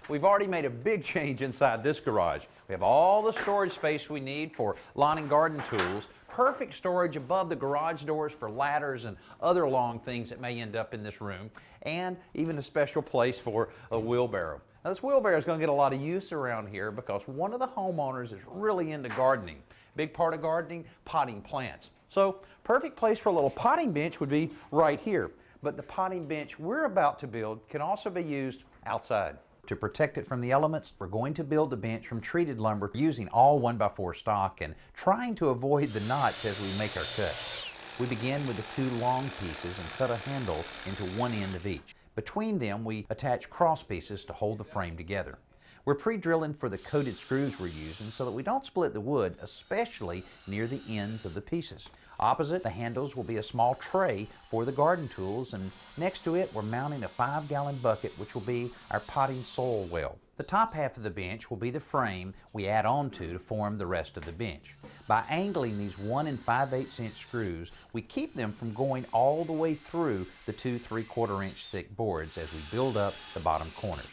We've already made a big change inside this garage. We have all the storage space we need for lawn and garden tools, perfect storage above the garage doors for ladders and other long things that may end up in this room, and even a special place for a wheelbarrow. Now this wheelbarrow is going to get a lot of use around here because one of the homeowners is really into gardening. Big part of gardening, potting plants. So perfect place for a little potting bench would be right here. But the potting bench we're about to build can also be used outside. To protect it from the elements, we're going to build the bench from treated lumber using all 1x4 stock and trying to avoid the knots as we make our cuts. We begin with the two long pieces and cut a handle into one end of each. Between them, we attach cross pieces to hold the frame together. We're pre-drilling for the coated screws we're using so that we don't split the wood, especially near the ends of the pieces. Opposite the handles will be a small tray for the garden tools, and next to it we're mounting a 5-gallon bucket which will be our potting soil well. The top half of the bench will be the frame we add on to form the rest of the bench. By angling these 1 5/8 inch screws, we keep them from going all the way through the two 3/4 inch thick boards as we build up the bottom corners.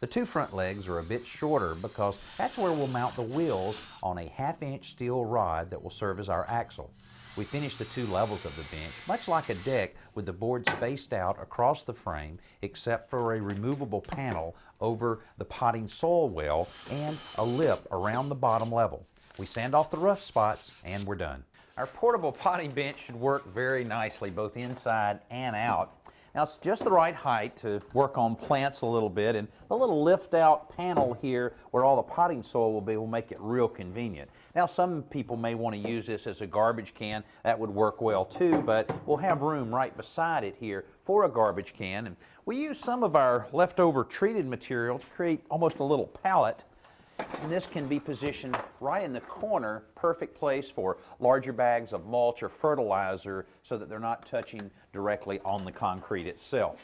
The two front legs are a bit shorter because that's where we'll mount the wheels on a 1/2 inch steel rod that will serve as our axle. We finish the two levels of the bench, much like a deck, with the board spaced out across the frame except for a removable panel over the potting soil well and a lip around the bottom level. We sand off the rough spots and we're done. Our portable potting bench should work very nicely both inside and out. Now it's just the right height to work on plants a little bit, and the little lift out panel here where all the potting soil will be will make it real convenient. Now some people may want to use this as a garbage can. That would work well too, but we'll have room right beside it here for a garbage can. And we use some of our leftover treated material to create almost a little pallet. And this can be positioned right in the corner, perfect place for larger bags of mulch or fertilizer so that they're not touching directly on the concrete itself.